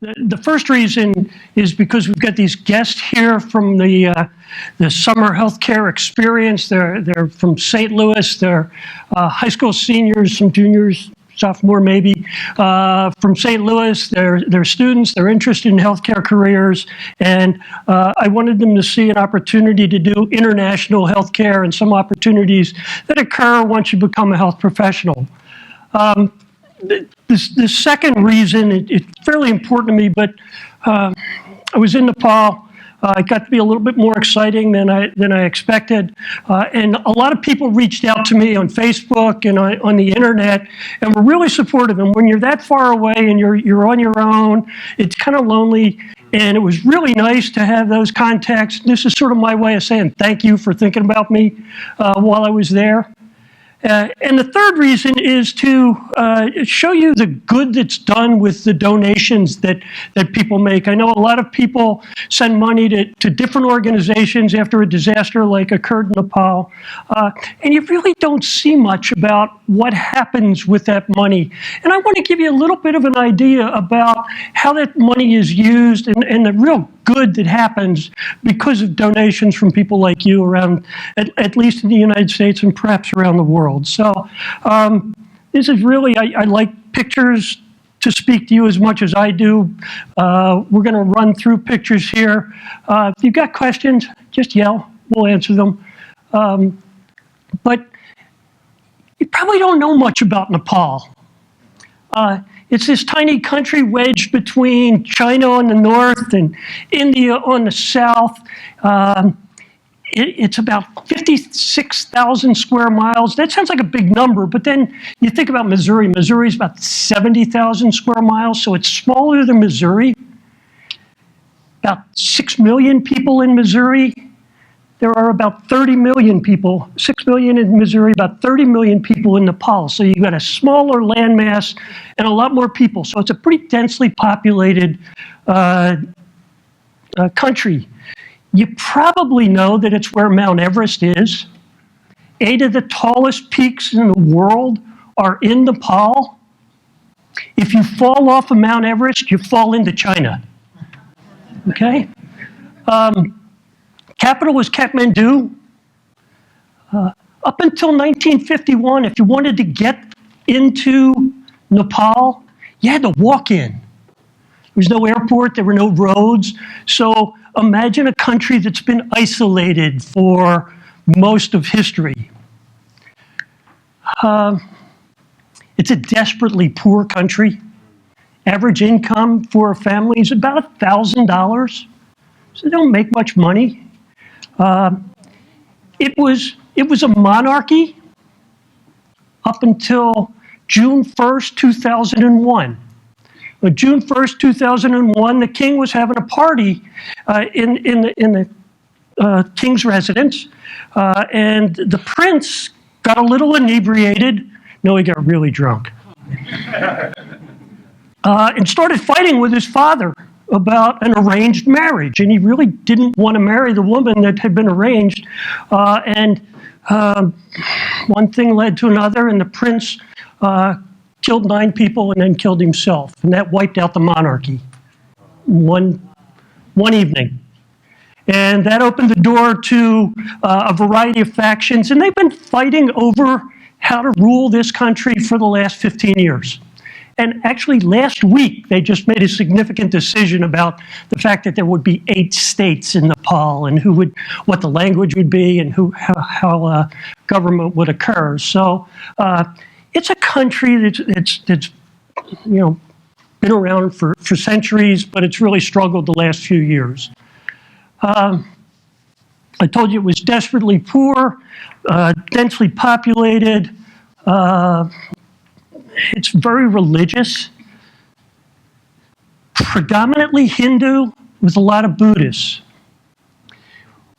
The first reason is because we've got these guests here from the summer healthcare experience. They're from St. Louis. They're high school seniors, some juniors, sophomore maybe, from St. Louis. They're students. They're interested in healthcare careers, and I wanted them to see an opportunity to do international healthcare and some opportunities that occur once you become a health professional. The second reason, it's fairly important to me, but I was in Nepal. It got to be a little bit more exciting than I expected, and a lot of people reached out to me on Facebook and on the internet, and were really supportive. And when you're that far away and you're on your own, it's kind of lonely. And it was really nice to have those contacts. This is sort of my way of saying thank you for thinking about me while I was there. And the third reason is to show you the good that's done with the donations that people make. I know a lot of people send money to different organizations after a disaster like occurred in Nepal, and you really don't see much about what happens with that money. And I want to give you a little bit of an idea about how that money is used and the real good that happens because of donations from people like you around, at least in the United States and perhaps around the world. So this is really, I like pictures to speak to you as much as I do. We're going to run through pictures here. If you've got questions, just yell. We'll answer them. But you probably don't know much about Nepal. It's this tiny country wedged between China on the north and India on the south. It's about 56,000 square miles. That sounds like a big number, but then you think about Missouri. Missouri is about 70,000 square miles, so it's smaller than Missouri. About 6 million people in Missouri. There are about 30 million people, 6 million in Missouri, about 30 million people in Nepal. So you've got a smaller landmass and a lot more people. So it's a pretty densely populated country. You probably know that it's where Mount Everest is. 8 of the tallest peaks in the world are in Nepal. If you fall off of Mount Everest, you fall into China. Okay? Capital was Kathmandu. Up until 1951, if you wanted to get into Nepal, you had to walk in. There was no airport, there were no roads. So imagine a country that's been isolated for most of history. It's a desperately poor country. Average income for a family is about $1,000. So they don't make much money. It was a monarchy up until June 1st, 2001. On June 1st, 2001, the king was having a party in the king's residence, and the prince got a little inebriated. No, he got really drunk. And started fighting with his father about an arranged marriage, and he really didn't want to marry the woman that had been arranged, and one thing led to another, and the prince killed 9 people and then killed himself, and that wiped out the monarchy one evening. And that opened the door to a variety of factions, and they've been fighting over how to rule this country for the last 15 years. And actually, last week, they just made a significant decision about the fact that there would be 8 states in Nepal and what the language would be and how government would occur. So it's a country that's been around for centuries, but it's really struggled the last few years. I told you it was desperately poor, densely populated. It's very religious, predominantly Hindu with a lot of Buddhists.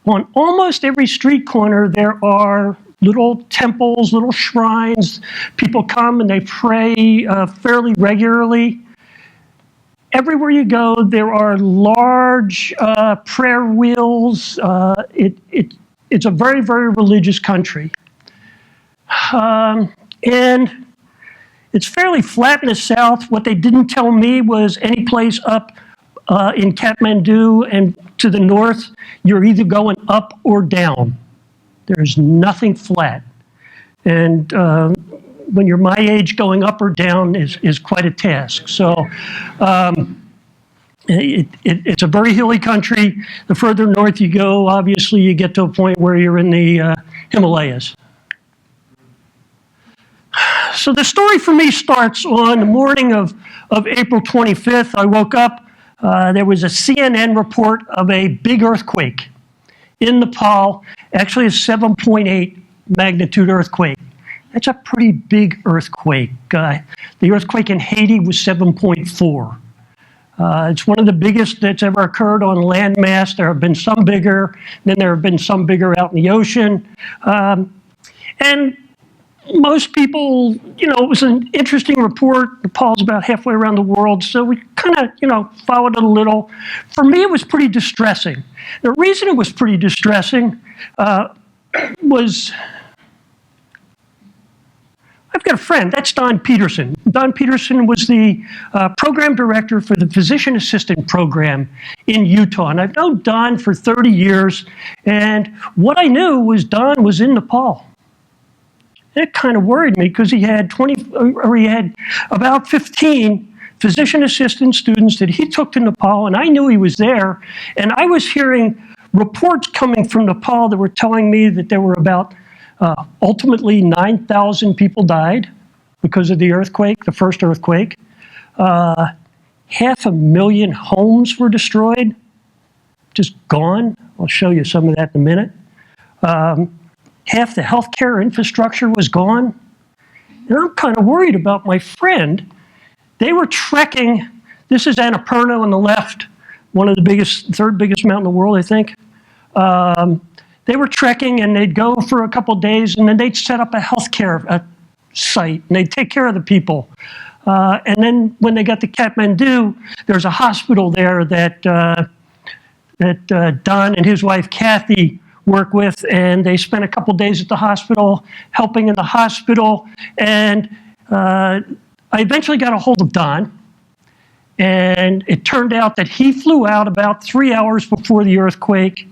On almost every street corner, there are little temples, little shrines. People come and they pray fairly regularly. Everywhere you go, there are large prayer wheels. It's a very, very religious country. And It's fairly flat in the south. What they didn't tell me was any place up in Kathmandu and to the north, you're either going up or down. There's nothing flat. And when you're my age, going up or down is quite a task. So it's a very hilly country. The further north you go, obviously you get to a point where you're in the Himalayas. So the story for me starts on the morning of April 25th. I woke up, there was a CNN report of a big earthquake in Nepal, actually a 7.8 magnitude earthquake. That's a pretty big earthquake. The earthquake in Haiti was 7.4. It's one of the biggest that's ever occurred on land mass. There have been some bigger, then there have been some bigger out in the ocean. And most people, it was an interesting report. Nepal's about halfway around the world, so we kind of, followed it a little. For me, it was pretty distressing. The reason it was pretty distressing was, I've got a friend, that's Don Peterson. Don Peterson was the program director for the physician assistant program in Utah. And I've known Don for 30 years. And what I knew was Don was in Nepal. It kind of worried me because he had about 15 physician assistant students that he took to Nepal, and I knew he was there. And I was hearing reports coming from Nepal that were telling me that there were about ultimately 9,000 people died because of the earthquake, the first earthquake. 500,000 homes were destroyed, just gone. I'll show you some of that in a minute. Half the healthcare infrastructure was gone. And I'm kind of worried about my friend. They were trekking. This is Annapurna on the left, one of the biggest, third biggest mountain in the world, I think. They were trekking, and they'd go for a couple of days, and then they'd set up a healthcare site, and they'd take care of the people. And then when they got to Kathmandu, there's a hospital there that Don and his wife Kathy work with, and they spent a couple days at the hospital, helping in the hospital. And I eventually got a hold of Don, and it turned out that he flew out about 3 hours before the earthquake.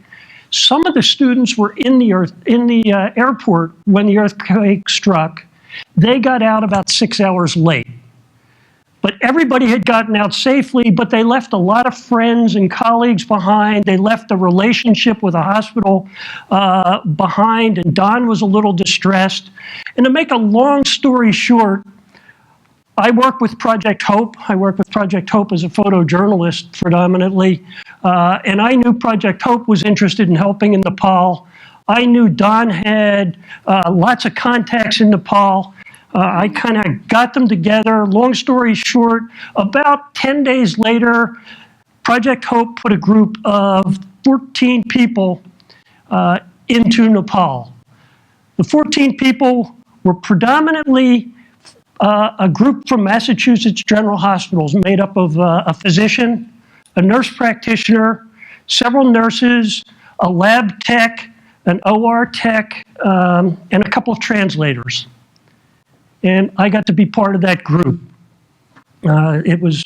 Some of the students were in the airport when the earthquake struck. They got out about 6 hours late. But everybody had gotten out safely, but they left a lot of friends and colleagues behind. They left a relationship with a hospital behind, and Don was a little distressed. And to make a long story short, I work with Project Hope. I work with Project Hope as a photojournalist predominantly. And I knew Project Hope was interested in helping in Nepal. I knew Don had lots of contacts in Nepal. I kind of got them together. Long story short, about 10 days later, Project Hope put a group of 14 people into Nepal. The 14 people were predominantly a group from Massachusetts General Hospitals made up of a physician, a nurse practitioner, several nurses, a lab tech, an OR tech, and a couple of translators. And I got to be part of that group. It was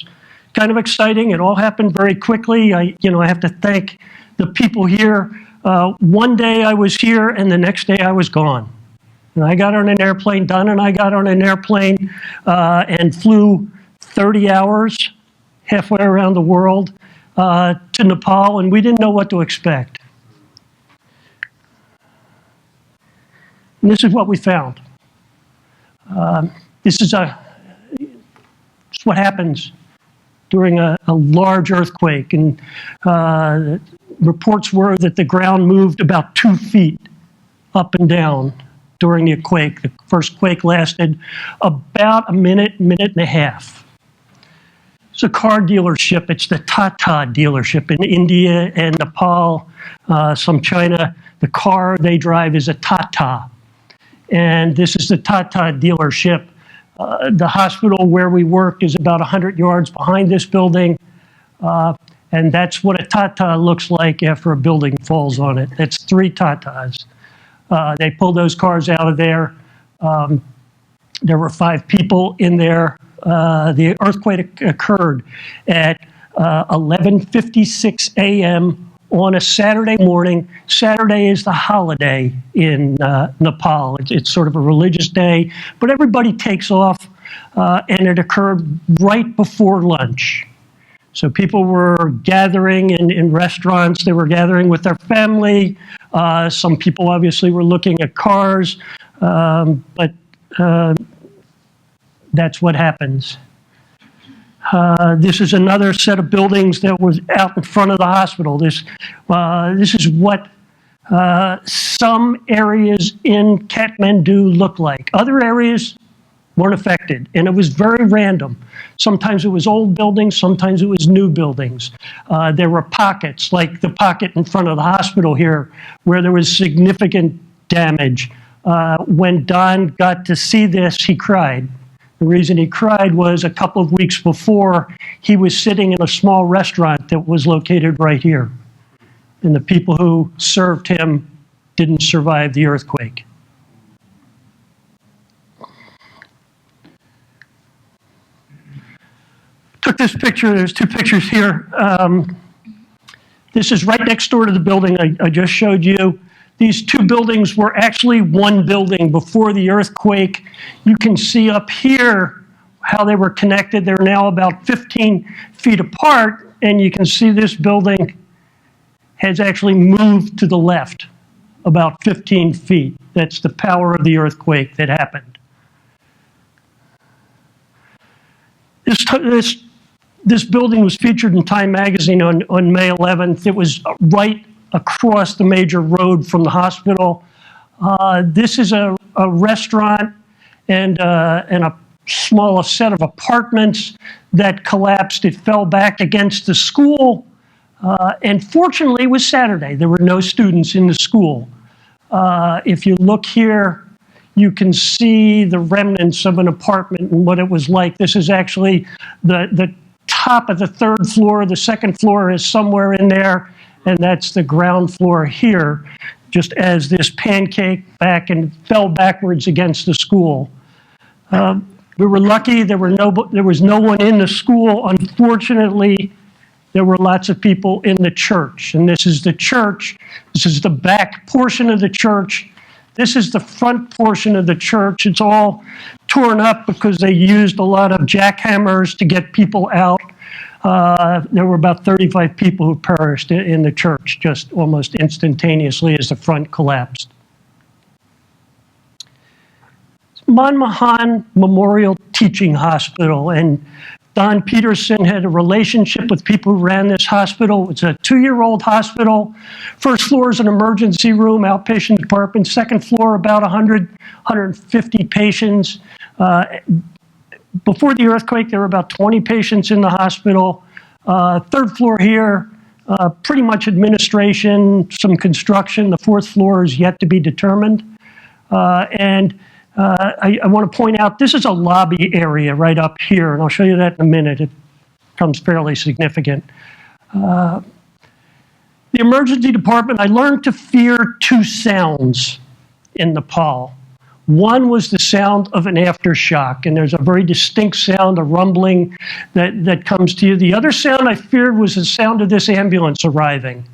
kind of exciting. It all happened very quickly. I have to thank the people here. One day I was here, and the next day I was gone. And I got on an airplane, Don and I got on an airplane and flew 30 hours, halfway around the world, to Nepal, and we didn't know what to expect. And this is what we found. This is what happens during a large earthquake. And reports were that the ground moved about 2 feet up and down during the quake. The first quake lasted about a minute, minute and a half. It's a car dealership. It's the Tata dealership in India and Nepal, some China. The car they drive is a Tata. And this is the Tata dealership. The hospital where we work is about 100 yards behind this building. And that's what a Tata looks like after a building falls on it. That's 3 Tatas. They pulled those cars out of there. There were 5 people in there. The earthquake occurred at 11:56 a.m. on a Saturday morning. Saturday is the holiday in Nepal. It's sort of a religious day, but everybody takes off, and it occurred right before lunch. So people were gathering in restaurants. They were gathering with their family. Some people obviously were looking at cars, but that's what happens. This is another set of buildings that was out in front of the hospital. This is what some areas in Kathmandu look like. Other areas weren't affected, and it was very random. Sometimes it was old buildings, sometimes it was new buildings. There were pockets, like the pocket in front of the hospital here, where there was significant damage. When Don got to see this, he cried. The reason he cried was a couple of weeks before, he was sitting in a small restaurant that was located right here. And the people who served him didn't survive the earthquake. Took this picture, there's 2 pictures here. This is right next door to the building I just showed you. These 2 buildings were actually one building before the earthquake. You can see up here how they were connected. They're now about 15 feet apart, and you can see this building has actually moved to the left about 15 feet. That's the power of the earthquake that happened. This building was featured in Time magazine on May 11th. It was right across the major road from the hospital. This is a restaurant and a small set of apartments that collapsed. It fell back against the school, and fortunately it was Saturday. There were no students in the school. If you look here, you can see the remnants of an apartment and what it was like. This is actually the top of the 3rd floor. The 2nd floor is somewhere in there, and that's the ground floor here, just as this pancake back and fell backwards against the school. We were lucky there was no one in the school. Unfortunately, there were lots of people in the church, and this is the church. This is the back portion of the church. This is the front portion of the church. It's all torn up because they used a lot of jackhammers to get people out. There were about 35 people who perished in the church just almost instantaneously as the front collapsed. Manmohan Memorial Teaching Hospital, and Don Peterson had a relationship with people who ran this hospital. It's a 2-year-old hospital. 1st floor is an emergency room, outpatient department. 2nd floor, about 150 patients. Before the earthquake, there were about 20 patients in the hospital. 3rd floor here, pretty much administration, some construction. The 4th floor is yet to be determined. I want to point out, this is a lobby area right up here, and I'll show you that in a minute. It becomes fairly significant. The emergency department, I learned to fear 2 sounds in Nepal. One was the sound of an aftershock, and there's a very distinct sound, a rumbling that comes to you. The other sound I feared was the sound of this ambulance arriving.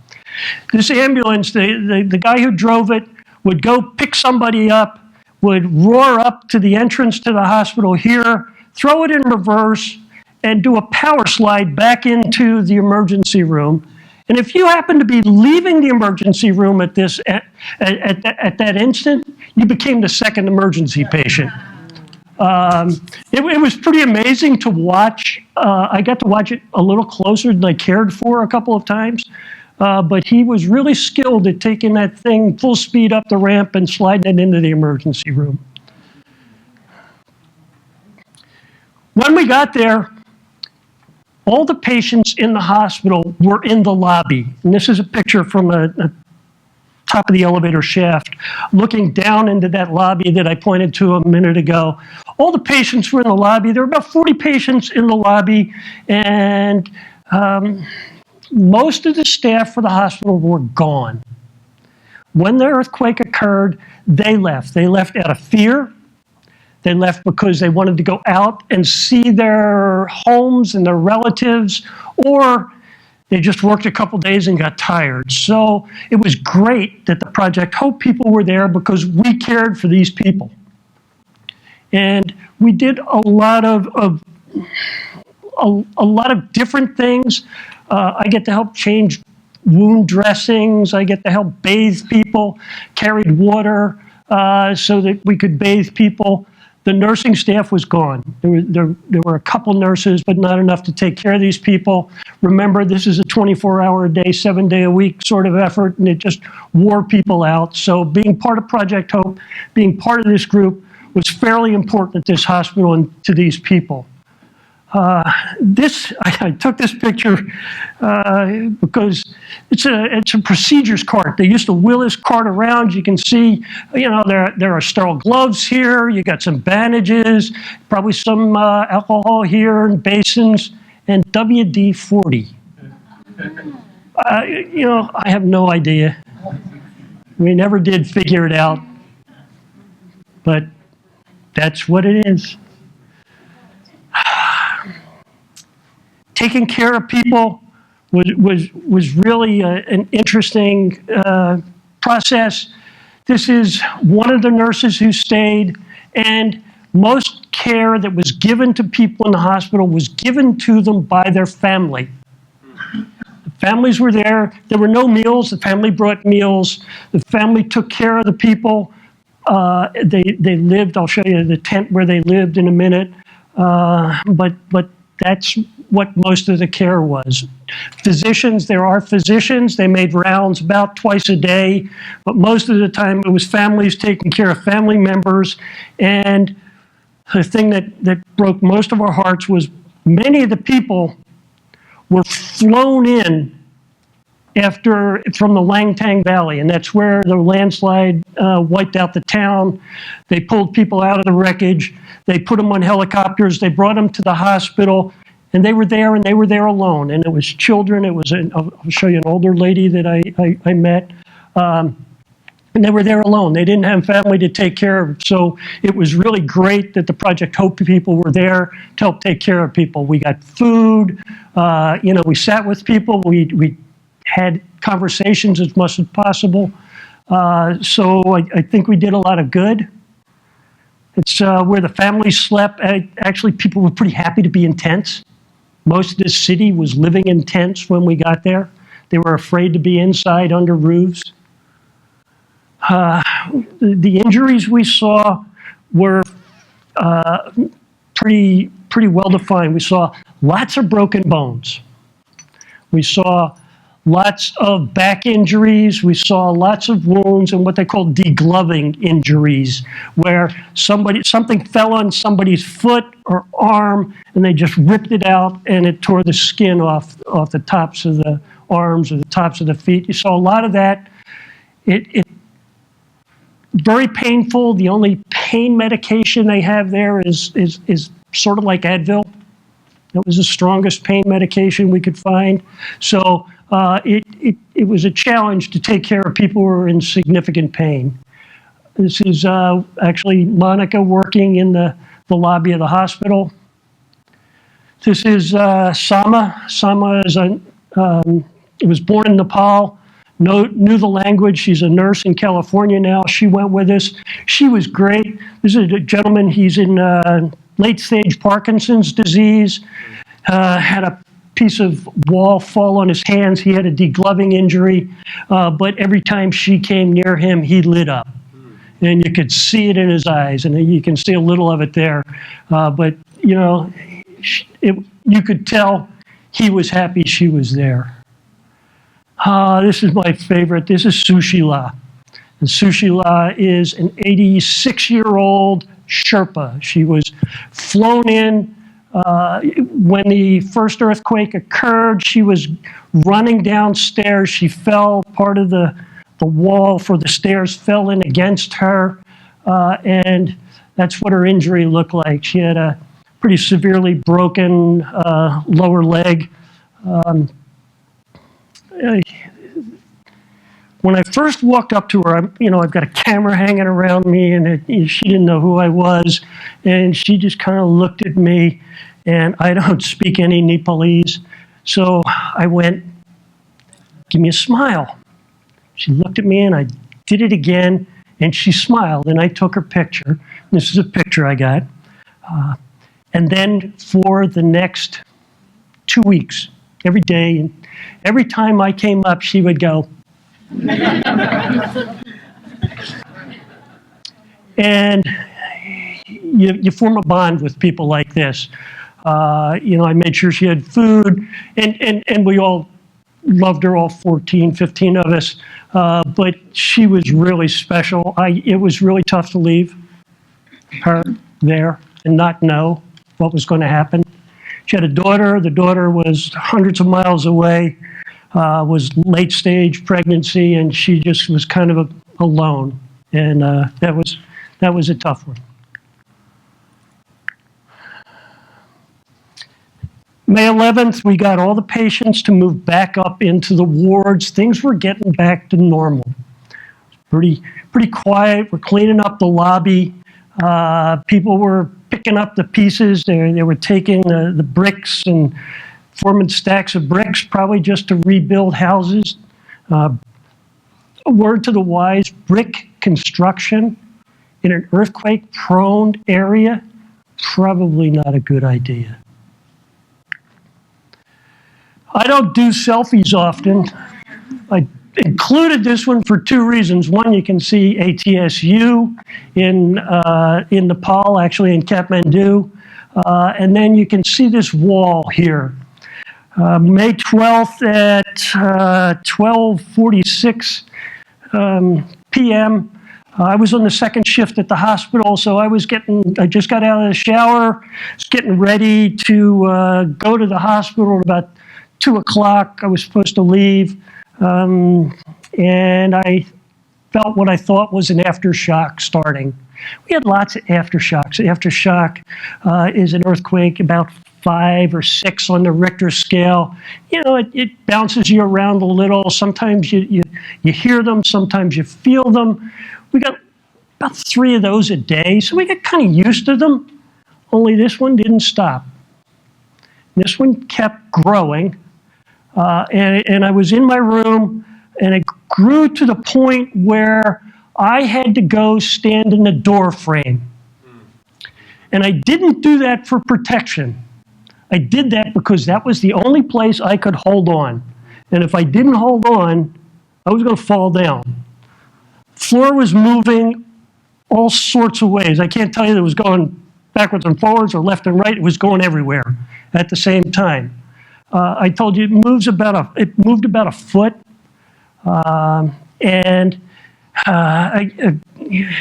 This ambulance, the guy who drove it would go pick somebody up, would roar up to the entrance to the hospital here, throw it in reverse, and do a power slide back into the emergency room. And if you happen to be leaving the emergency room at that instant, you became the 2nd emergency patient. It was pretty amazing to watch. I got to watch it a little closer than I cared for a couple of times. But he was really skilled at taking that thing full speed up the ramp and sliding it into the emergency room. When we got there, all the patients in the hospital were in the lobby. And this is a picture from the top of the elevator shaft, looking down into that lobby that I pointed to a minute ago. All the patients were in the lobby. There were about 40 patients in the lobby, and most of the staff for the hospital were gone. When the earthquake occurred, they left. They left out of fear. They left because they wanted to go out and see their homes and their relatives, or they just worked a couple days and got tired. So it was great that the Project Hope people were there because we cared for these people. And we did a lot of different things. I get to help change wound dressings. I get to help bathe people, carried water so that we could bathe people. The nursing staff was gone. There were a couple nurses, but not enough to take care of these people. Remember, this is a 24-hour-a-day, 7-day-a-week sort of effort, and it just wore people out. So being part of Project Hope, being part of this group, was fairly important at this hospital and to these people. I took this picture because it's a procedures cart. They used to wheel this cart around. You can see, there are sterile gloves here. You got some bandages, probably some alcohol here and basins, and WD-40. I have no idea. We never did figure it out, but that's what it is. Taking care of people was really an interesting process. This is one of the nurses who stayed, and most care that was given to people in the hospital was given to them by their family. The families were there. There were no meals. The family brought meals. The family took care of the people. They lived. I'll show you the tent where they lived in a minute. But that's what most of the care was. Physicians, there are physicians. They made rounds about twice a day, but most of the time it was families taking care of family members. And the thing that broke most of our hearts was many of the people were flown in from the Langtang Valley, and that's where the landslide wiped out the town. They pulled people out of the wreckage. They put them on helicopters. They brought them to the hospital, and they were there, and they were there alone. And it was children. It was I'll show you an older lady that I met, and they were there alone. They didn't have family to take care of. So it was really great that the Project Hope people were there to help take care of people. We got food. We sat with people. We had conversations as much as possible. So I think we did a lot of good. It's where the families slept. Actually, people were pretty happy to be in tents. Most of the city was living in tents when we got there. They were afraid to be inside under roofs. The injuries we saw were pretty well defined. We saw lots of broken bones. We saw lots of back injuries. We saw lots of wounds and what they call degloving injuries, where something fell on somebody's foot or arm and they just ripped it out and it tore the skin off the tops of the arms or the tops of the feet. You saw a lot of that. It very painful. The only pain medication they have there is sort of like Advil. That was the strongest pain medication we could find. So it was a challenge to take care of people who were in significant pain. This is actually Monica working in the lobby of the hospital. This is Sama. Sama was born in Nepal, knew the language. She's a nurse in California now. She went with us. She was great. This is a gentleman. He's in late-stage Parkinson's disease, had a piece of wall fall on his hands. He had a degloving injury, but every time she came near him, he lit up. And you could see it in his eyes, and you can see a little of it there. But, you could tell he was happy she was there. This is my favorite. This is Sushila. And Sushila is an 86-year-old Sherpa. She was flown in when the first earthquake occurred. She was running downstairs. She fell. Part of the wall for the stairs fell in against her, and that's what her injury looked like. She had a pretty severely broken lower leg. when I first walked up to her, I've got a camera hanging around me, and she didn't know who I was, and she just kind of looked at me, and I don't speak any Nepalese, so I went, "Give me a smile." She looked at me, and I did it again, and she smiled, and I took her picture. This is a picture I got. And then for the next 2 weeks, every day, and every time I came up, she would go. And you form a bond with people like this. I made sure she had food, and we all loved her, all 14, 15 of us, but she was really special. It was really tough to leave her there and not know what was going to happen. She had a daughter. The daughter was hundreds of miles away, was late stage pregnancy, and she just was kind of alone. And that was a tough one. May 11th, we got all the patients to move back up into the wards. Things were getting back to normal. Pretty quiet. We're cleaning up the lobby. People were picking up the pieces. They were taking the bricks and forming stacks of bricks, probably just to rebuild houses. A word to the wise, brick construction in an earthquake-prone area, probably not a good idea. I don't do selfies often. I included this one for two reasons. One, you can see ATSU in Nepal, actually in Kathmandu. And then you can see this wall here. May 12th at 12:46 p.m., I was on the second shift at the hospital, so I just got out of the shower, was getting ready to go to the hospital at about 2 o'clock. I was supposed to leave, and I felt what I thought was an aftershock starting. We had lots of aftershocks. Aftershock is an earthquake about 5 or 6 on the Richter scale. It bounces you around a little. Sometimes you hear them, sometimes you feel them. We got about 3 of those a day, so we got kind of used to them, only this one didn't stop. This one kept growing, and I was in my room, and it grew to the point where I had to go stand in the door frame. And I didn't do that for protection. I did that because that was the only place I could hold on. And if I didn't hold on, I was going to fall down. Floor was moving all sorts of ways. I can't tell you that it was going backwards and forwards or left and right. It was going everywhere at the same time. I told you it moved about a foot.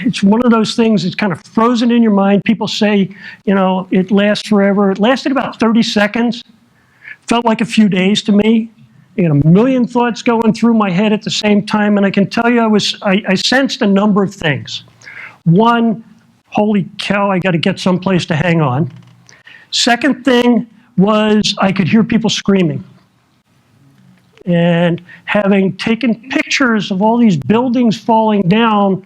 It's one of those things that's kind of frozen in your mind. People say, it lasts forever. It lasted about 30 seconds. Felt like a few days to me. I had a million thoughts going through my head at the same time, and I can tell you I sensed a number of things. One, holy cow, I got to get someplace to hang on. Second thing was I could hear people screaming. And having taken pictures of all these buildings falling down,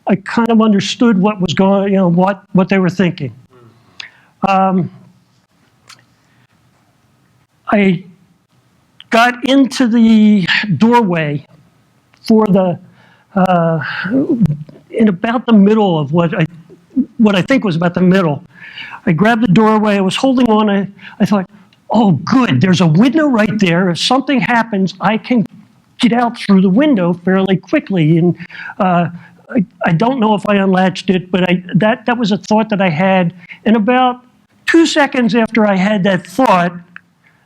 I kind of understood what was going, what they were thinking. I got into the doorway for in about the middle of what I think was about the middle. I grabbed the doorway, I was holding on, I thought, oh good, there's a window right there. If something happens, I can get out through the window fairly quickly. And I don't know if I unlatched it, but that was a thought that I had. And about 2 seconds after I had that thought,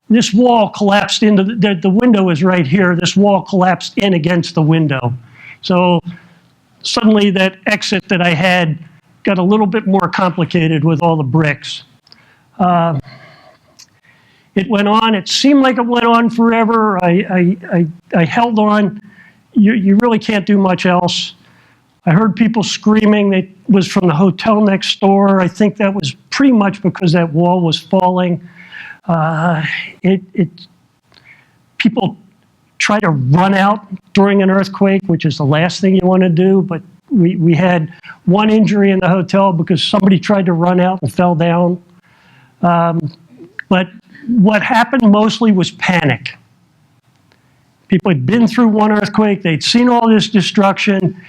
this wall collapsed into, the window is right here, this wall collapsed in against the window. So suddenly that exit that I had got a little bit more complicated with all the bricks. It went on, it seemed like it went on forever. I held on. You really can't do much else. I heard people screaming. It was from the hotel next door. I think that was pretty much because that wall was falling. People try to run out during an earthquake, which is the last thing you want to do. But we had one injury in the hotel because somebody tried to run out and fell down. But what happened mostly was panic. People had been through one earthquake, they'd seen all this destruction.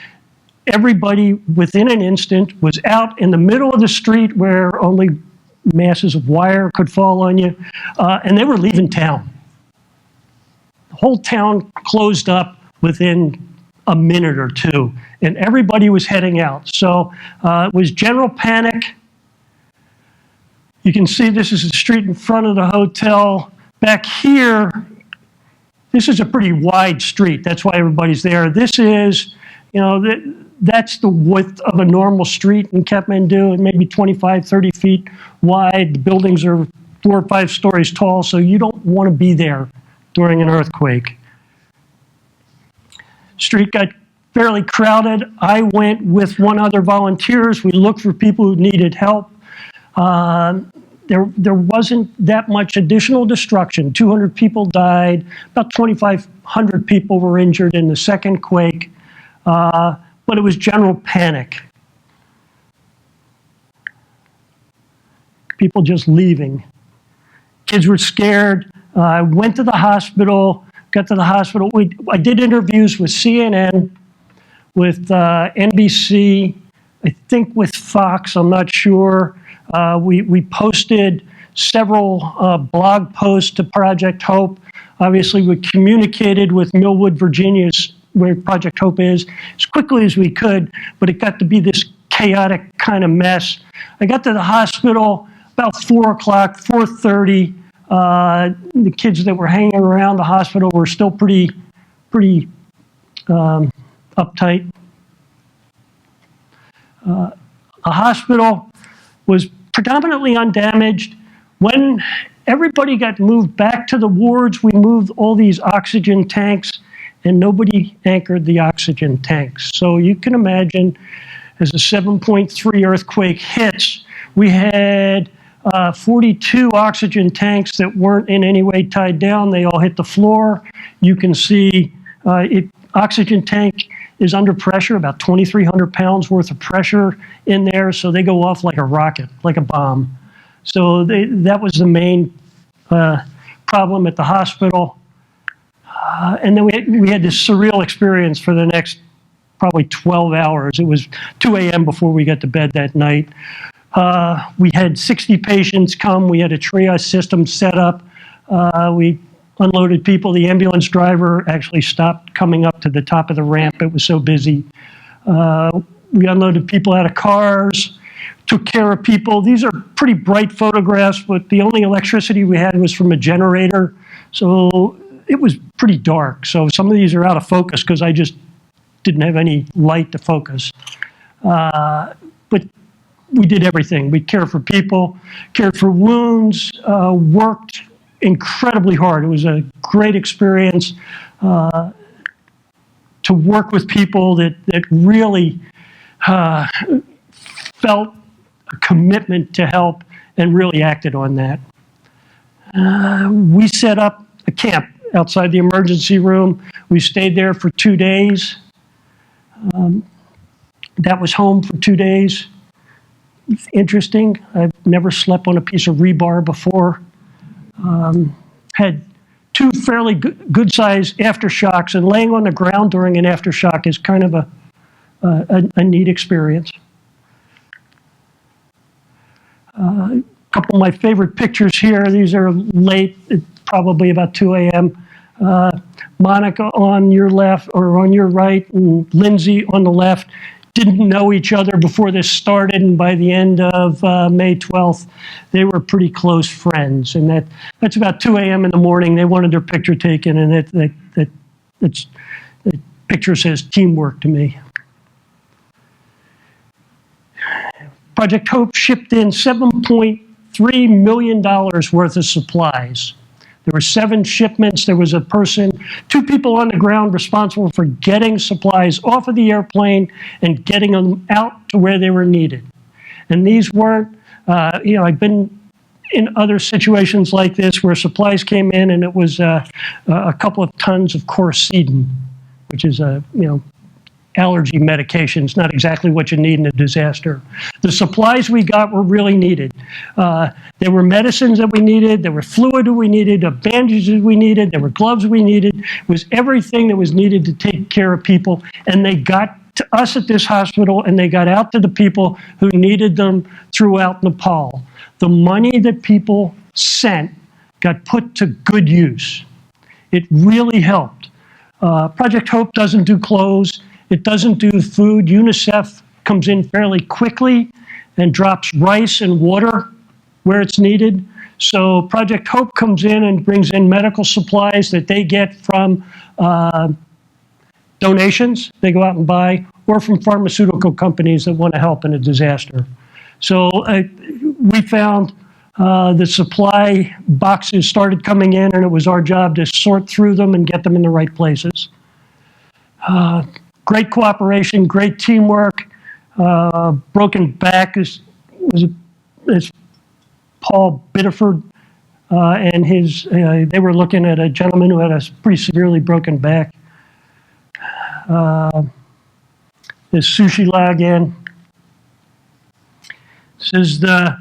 Everybody, within an instant, was out in the middle of the street where only masses of wire could fall on you, and they were leaving town. The whole town closed up within a minute or two, and everybody was heading out. So it was general panic. You can see this is the street in front of the hotel. Back here, this is a pretty wide street. That's why everybody's there. This is, you know, that's the width of a normal street in Kathmandu, and maybe 25, 30 feet wide. The buildings are 4 or 5 stories tall, so you don't want to be there during an earthquake. Street got fairly crowded. I went with one other volunteers. We looked for people who needed help. There wasn't that much additional destruction. 200 people died. About 2,500 people were injured in the second quake. But it was general panic. People just leaving. Kids were scared. I went to the hospital, got to the hospital. I did interviews with CNN, with NBC, I think with Fox, I'm not sure. We posted several blog posts to Project Hope. Obviously, we communicated with Millwood, Virginia, where Project Hope is, as quickly as we could, but it got to be this chaotic kind of mess. I got to the hospital about 4 o'clock, 4:30. The kids that were hanging around the hospital were still pretty uptight. The hospital was predominantly undamaged. When everybody got moved back to the wards, we moved all these oxygen tanks, and nobody anchored the oxygen tanks. So you can imagine, as a 7.3 earthquake hits, we had 42 oxygen tanks that weren't in any way tied down. They all hit the floor. You can see oxygen tank is under pressure, about 2,300 pounds worth of pressure in there, so they go off like a rocket, like a bomb. So that was the main problem at the hospital. And then we had this surreal experience for the next probably 12 hours. It was 2 a.m. before we got to bed that night. We had 60 patients come. We had a triage system set up. We unloaded people. The ambulance driver actually stopped coming up to the top of the ramp. It was so busy. We unloaded people out of cars, took care of people. These are pretty bright photographs, but the only electricity we had was from a generator. So it was pretty dark. So some of these are out of focus because I just didn't have any light to focus. But we did everything. We cared for people, cared for wounds, worked incredibly hard. It was a great experience to work with people that really felt a commitment to help and really acted on that. We set up a camp outside the emergency room. We stayed there for 2 days. That was home for 2 days. It's interesting. I've never slept on a piece of rebar before. Had 2 fairly good-sized aftershocks, and laying on the ground during an aftershock is kind of a neat experience. A couple of my favorite pictures here. These are late, probably about 2 a.m. Monica on your left, or on your right, and Lindsay on the left didn't know each other before this started, and by the end of May 12th, they were pretty close friends. And that's about 2 a.m. in the morning. They wanted their picture taken, and the picture says teamwork to me. Project Hope shipped in $7.3 million worth of supplies. There were 7 shipments. There was 2 people on the ground responsible for getting supplies off of the airplane and getting them out to where they were needed. And these weren't, I've been in other situations like this where supplies came in and it was a couple of tons of quercetin, which is a, allergy medication. It's not exactly what you need in a disaster. The supplies we got were really needed. There were medicines that we needed, there were fluid that we needed, bandages we needed, there were gloves we needed. It was everything that was needed to take care of people, and they got to us at this hospital, and they got out to the people who needed them throughout Nepal. The money that people sent got put to good use. It really helped. Project Hope doesn't do clothes. It doesn't do food. UNICEF comes in fairly quickly and drops rice and water where it's needed. So Project Hope comes in and brings in medical supplies that they get from donations they go out and buy, or from pharmaceutical companies that want to help in a disaster. So we found the supply boxes started coming in, and it was our job to sort through them and get them in the right places. Great cooperation, great teamwork. Broken back is Paul Biddeford and his, they were looking at a gentleman who had a pretty severely broken back. This sushi la again. This is the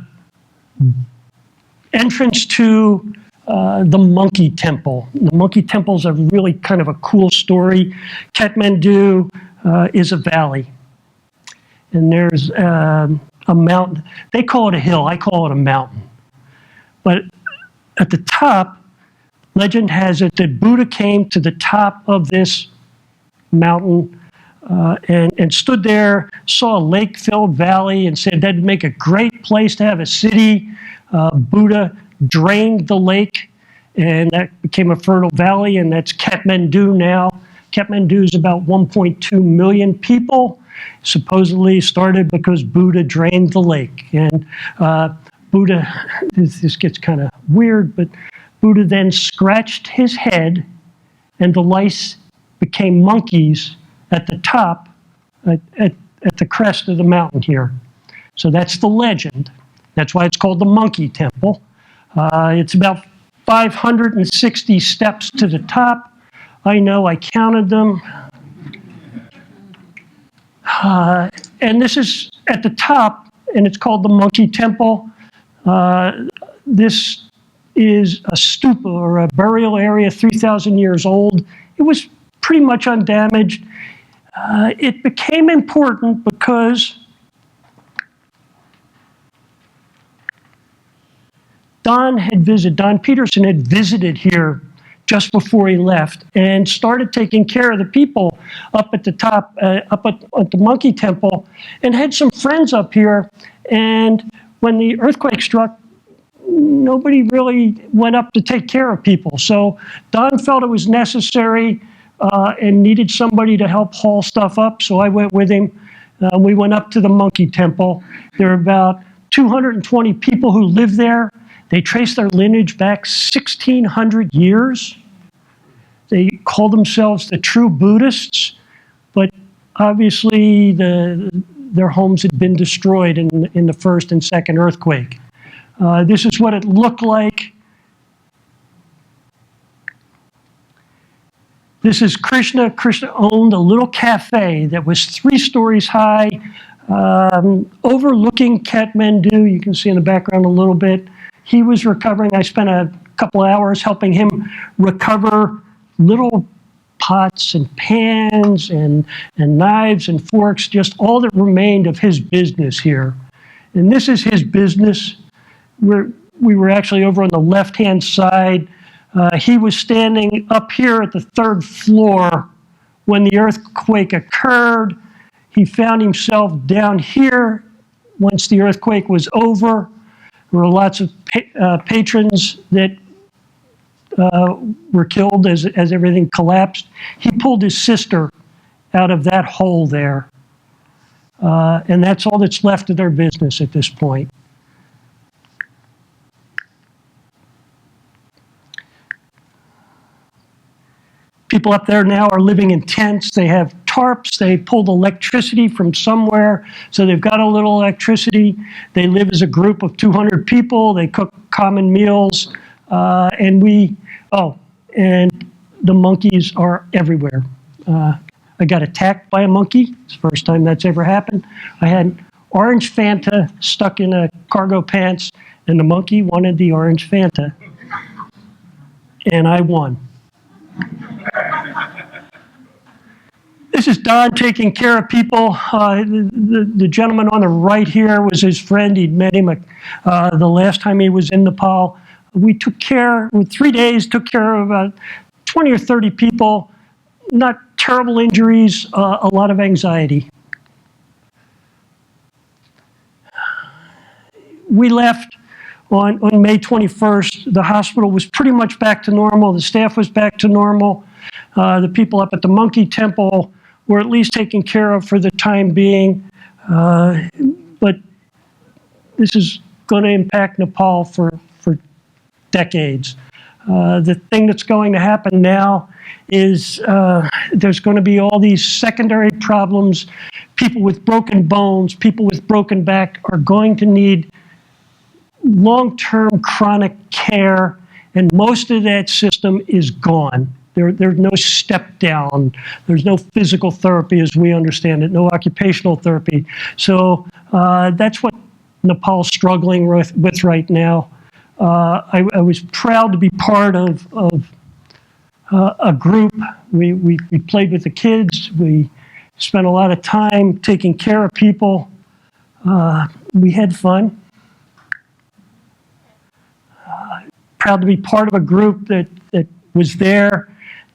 entrance to the Monkey Temple. The Monkey Temple is a really kind of a cool story. Kathmandu is a valley, and there's a mountain. They call it a hill. I call it a mountain. But at the top, legend has it that Buddha came to the top of this mountain and stood there, saw a lake-filled valley, and said that'd make a great place to have a city. Buddha drained the lake, and that became a fertile valley, and that's Kathmandu now. Kathmandu is about 1.2 million people. Supposedly started because Buddha drained the lake. And Buddha, this gets kind of weird, but Buddha then scratched his head, and the lice became monkeys at the top, at the crest of the mountain here. So that's the legend. That's why it's called the Monkey Temple. It's about 560 steps to the top. I know, I counted them. And this is at the top, and it's called the Monkey Temple. This is a stupa, or a burial area, 3,000 years old. It was pretty much undamaged. It became important because Don Peterson had visited here just before he left and started taking care of the people up at the top, up at the Monkey Temple, and had some friends up here. And when the earthquake struck, nobody really went up to take care of people. So Don felt it was necessary and needed somebody to help haul stuff up, so I went with him. We went up to the Monkey Temple. There are about 220 people who live there. They trace their lineage back 1,600 years. They call themselves the true Buddhists, but obviously their homes had been destroyed in the first and second earthquake. This is what it looked like. This is Krishna. Krishna owned a little cafe that was 3 stories high, overlooking Kathmandu. You can see in the background a little bit. He was recovering. I spent a couple hours helping him recover little pots and pans and knives and forks, just all that remained of his business here. And this is his business. We were actually over on the left-hand side. He was standing up here at the 3rd floor when the earthquake occurred. He found himself down here once the earthquake was over. There were lots of patrons that were killed as everything collapsed. He pulled his sister out of that hole there. And that's all that's left of their business at this point. People up there now are living in tents. They have tarps. They pulled electricity from somewhere, so they've got a little electricity. They live as a group of 200 people. They cook common meals, and the monkeys are everywhere. I got attacked by a monkey. It's the first time that's ever happened. I had orange Fanta stuck in a cargo pants, and the monkey wanted the orange Fanta. And I won. This is Don taking care of people. The gentleman on the right here was his friend. He'd met him the last time he was in Nepal. We took care, with 3 days, took care of about 20 or 30 people. Not terrible injuries, a lot of anxiety. We left on May 21st. The hospital was pretty much back to normal. The staff was back to normal. The people up at the Monkey Temple were at least taken care of for the time being. But this is going to impact Nepal for decades. The thing that's going to happen now is there's going to be all these secondary problems. People with broken bones, people with broken back are going to need long-term chronic care, and most of that system is gone. There's no step down. There's no physical therapy as we understand it, no occupational therapy. So that's what Nepal's struggling with right now. I was proud to be part of a group. We played with the kids. We spent a lot of time taking care of people. We had fun. Proud to be part of a group that was there,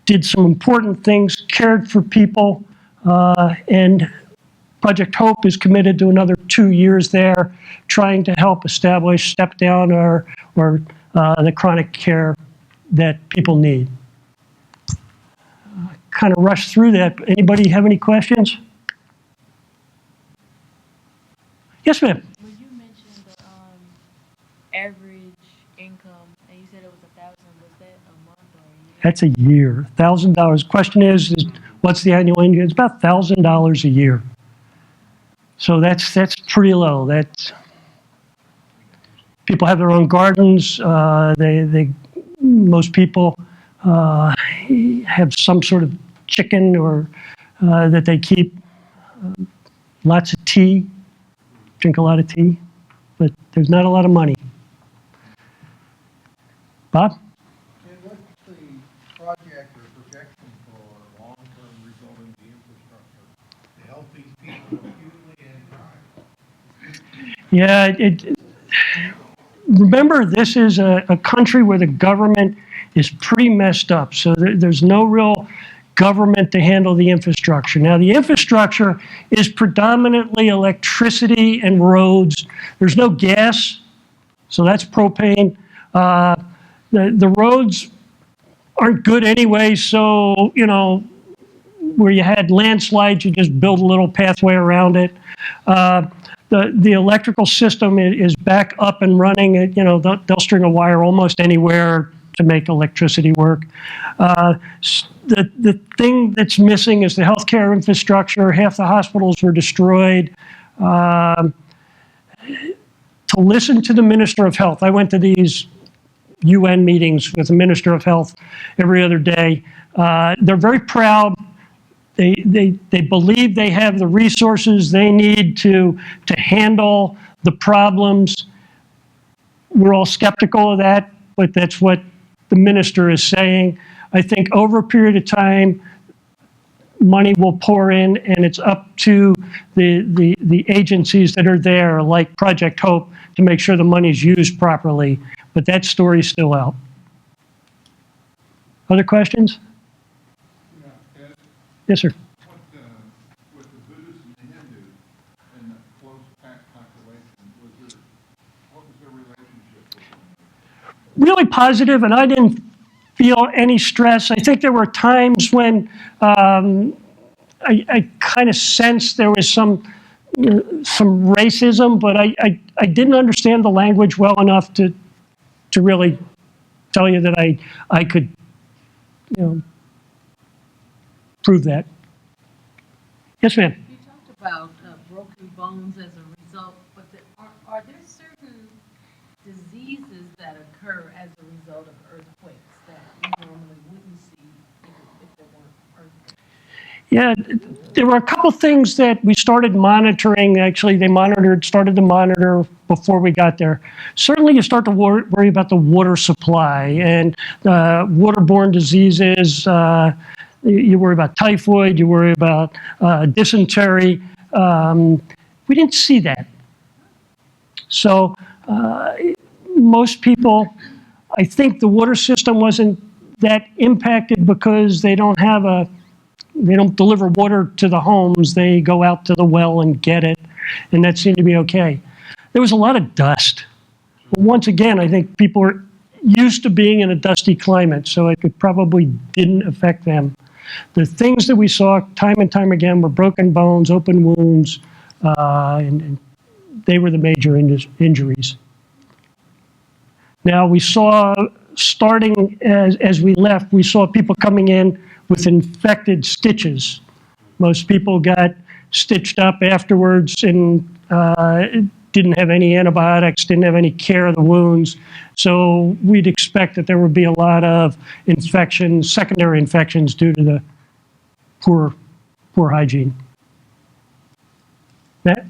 did some important things, cared for people, and Project Hope is committed to another 2 years there, trying to help establish step down or the chronic care that people need. Kind of rushed through that. Anybody have any questions? Yes, ma'am. When you mentioned the average income, and you said it was 1,000, was that a month or a year? That's a year. $1,000. Question is what's the annual income? It's about $1,000 a year. So that's pretty low. That's people have their own gardens. Most people have some sort of chicken or that they keep. Lots of tea. Drink a lot of tea, but there's not a lot of money. Bob? And what's the project or projection for long-term rebuilding the infrastructure to help these people acutely and chronic? Yeah, remember, this is a country where the government is pretty messed up, so there's no real government to handle the infrastructure. Now, the infrastructure is predominantly electricity and roads. There's no gas, so that's propane. The roads aren't good anyway, so, you know, where you had landslides, you just build a little pathway around it. The electrical system is back up and running. You know, they'll string a wire almost anywhere to make electricity work. The thing that's missing is the healthcare infrastructure. Half the hospitals were destroyed. To listen to the Minister of Health, I went to these UN meetings with the Minister of Health every other day. They're very proud. They believe they have the resources they need to handle the problems. We're all skeptical of that, but that's what the minister is saying. I think over a period of time, money will pour in, and it's up to the agencies that are there, like Project Hope, to make sure the money's used properly. But that story's still out. Other questions? Yeah, Ed, Yes, sir. with the Buddhists and the Hindus and the close packed population, what was their relationship with them? Really positive, and I didn't feel any stress. I think there were times when I kind of sensed there was some racism, but I didn't understand the language well enough to really tell you that I could, you know, prove that. Yes, ma'am. You talked about broken bones as a result, but are there certain diseases that occur as a result of earthquakes that you normally wouldn't see if there weren't earthquakes? Yeah, there were a couple things that we started monitoring. Actually, started to monitor before we got there. Certainly, you start to worry about the water supply and waterborne diseases. You worry about typhoid. You worry about dysentery. We didn't see that. So most people, I think the water system wasn't that impacted because they don't deliver water to the homes. They go out to the well and get it, and that seemed to be okay. There was a lot of dust. Once again, I think people are used to being in a dusty climate, so it probably didn't affect them. The things that we saw time and time again were broken bones, open wounds, and they were the major injuries. Now, we saw, starting as we left, we saw people coming in with infected stitches. Most people got stitched up afterwards and didn't have any antibiotics, didn't have any care of the wounds. So we'd expect that there would be a lot of infections, secondary infections due to the poor hygiene. Matt?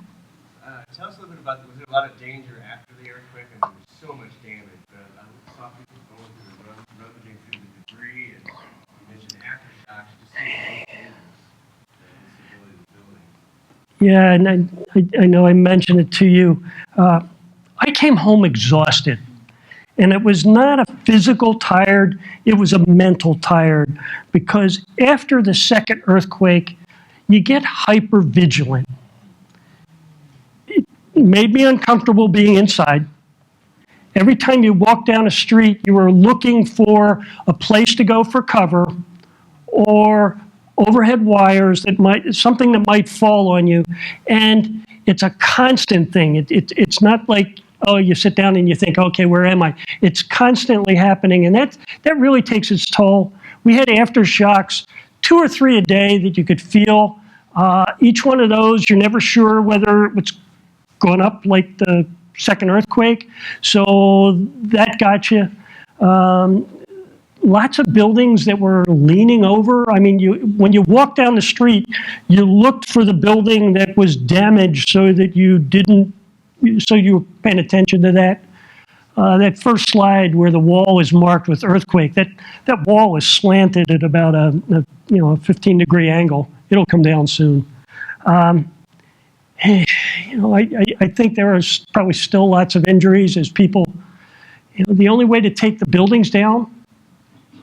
Tell us a little bit about, was there a lot of danger after the earthquake? And there was so much damage. I saw people going through the rummaging through the debris, and you mentioned aftershocks, just seeing the instability of the building. Yeah, and I know I mentioned it to you. I came home exhausted. And it was not a physical tired, it was a mental tired. Because after the second earthquake, you get hyper vigilant. It made me uncomfortable being inside. Every time you walk down a street, you were looking for a place to go for cover or overhead wires something that might fall on you. And it's a constant thing. It's not like, oh, you sit down and you think, okay, where am I? It's constantly happening, and that really takes its toll. We had aftershocks, 2 or 3 a day that you could feel. Each one of those, you're never sure whether it's gone up like the second earthquake, so that got you. Lots of buildings that were leaning over. I mean, when you walk down the street, you looked for the building that was damaged so that you were paying attention to that. That first slide where the wall is marked with earthquake, that wall is slanted at about a 15-degree angle. It'll come down soon. I think there are probably still lots of injuries as people. The only way to take the buildings down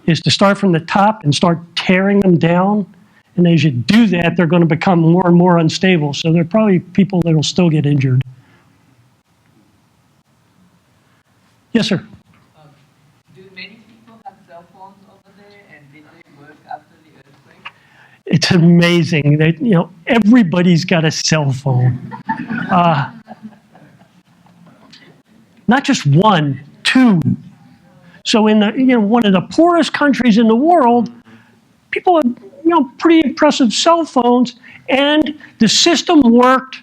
is to start from the top and start tearing them down. And as you do that, they're going to become more and more unstable. So there are probably people that will still get injured. Yes, sir. Do many people have cell phones over there, and did they work after the earthquake? It's amazing that everybody's got a cell phone. Not just 1, 2. So in one of the poorest countries in the world, people have pretty impressive cell phones, and the system worked.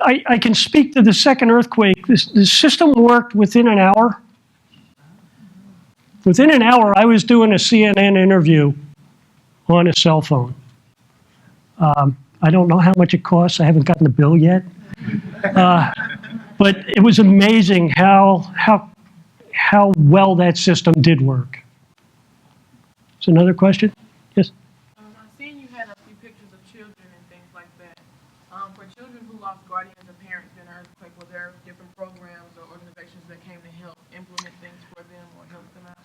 I can speak to the second earthquake. The system worked within an hour. Within an hour, I was doing a CNN interview on a cell phone. I don't know how much it costs. I haven't gotten the bill yet. But it was amazing how well that system did work. So another question? Yes? I seen you had a few pictures of children and things like that. For children who lost guardians or parents in an earthquake, were there different programs or organizations that came to help implement things for them or help them out?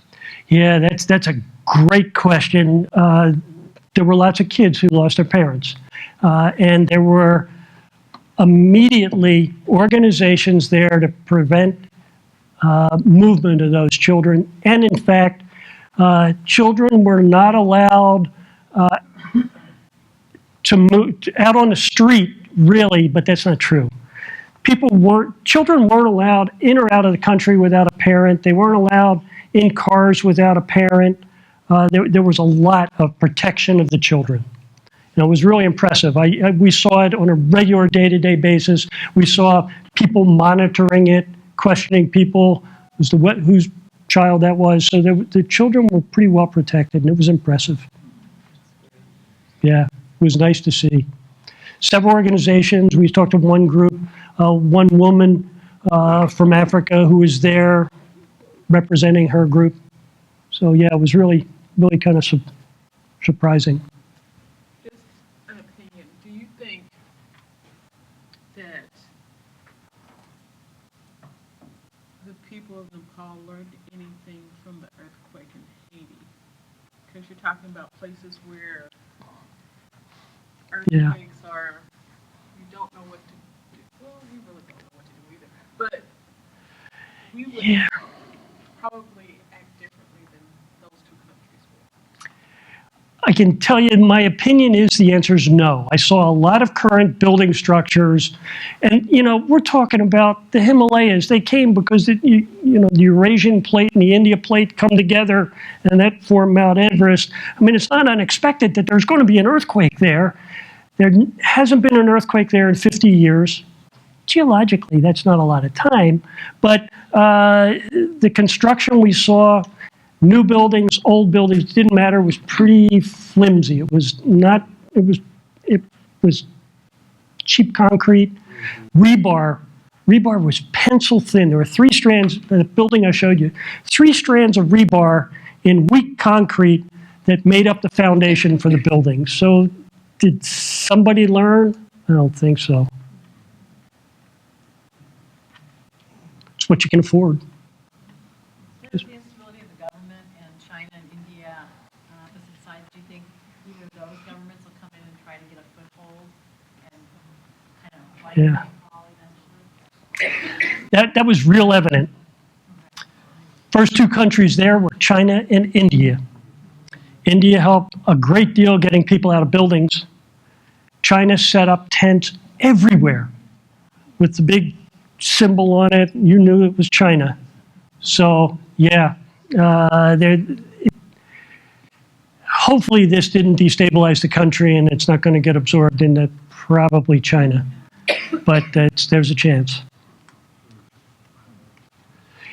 Yeah, that's a great question. There were lots of kids who lost their parents. And there were immediately organizations there to prevent movement of those children. And in fact, children were not allowed to move out on the street, really, but that's not true. Children weren't allowed in or out of the country without a parent. They weren't allowed in cars without a parent. There was a lot of protection of the children. And it was really impressive. We saw it on a regular day-to-day basis. We saw people monitoring it, questioning people as to whose child that was. So the children were pretty well protected, and it was impressive. Yeah, it was nice to see. Several organizations. We talked to one group, one woman from Africa who was there representing her group. So yeah, it was really kind of surprising. Just an opinion. Do you think that the people of Nepal learned anything from the earthquake in Haiti? Because you're talking about places where earthquakes are, you don't know what to do. Well, you really don't know what to do either. But we would probably act differently than those two countries would. I can tell you, my opinion is the answer is no. I saw a lot of current building structures, and we're talking about the Himalayas. They came because the Eurasian plate and the India plate come together, and that formed Mount Everest. I mean, it's not unexpected that there's going to be an earthquake there. There hasn't been an earthquake there in 50 years. Geologically, that's not a lot of time, but the construction we saw, new buildings, old buildings, didn't matter. It was pretty flimsy. It was not. It was cheap concrete, rebar. Rebar was pencil thin. There were 3 strands. The building I showed you, 3 strands of rebar in weak concrete that made up the foundation for the building. So, did somebody learn? I don't think so. It's what you can afford. Is there the instability of the government in China and India, opposite sides? Do you think either of those governments will come in and try to get a foothold and kind of wipe Nepal eventually? That was real evident. First 2 countries there were China and India. India helped a great deal getting people out of buildings. China set up tents everywhere with the big symbol on it. You knew it was China. So, yeah, hopefully this didn't destabilize the country and it's not going to get absorbed into probably China. But there's a chance.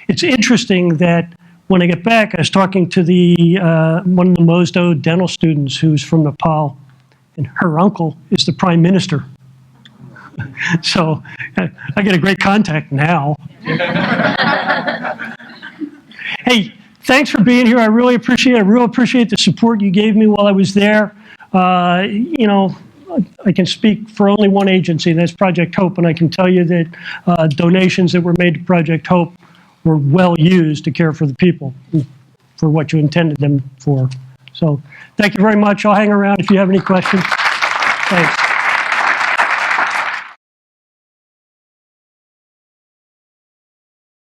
It's interesting that when I get back, I was talking to one of the Mosdo dental students who's from Nepal, and her uncle is the prime minister. So I get a great contact now. Hey, thanks for being here. I really appreciate it. I really appreciate the support you gave me while I was there. I can speak for only one agency, that's Project Hope, and I can tell you that donations that were made to Project Hope were well used to care for the people, for what you intended them for. So thank you very much. I'll hang around if you have any questions. Thanks.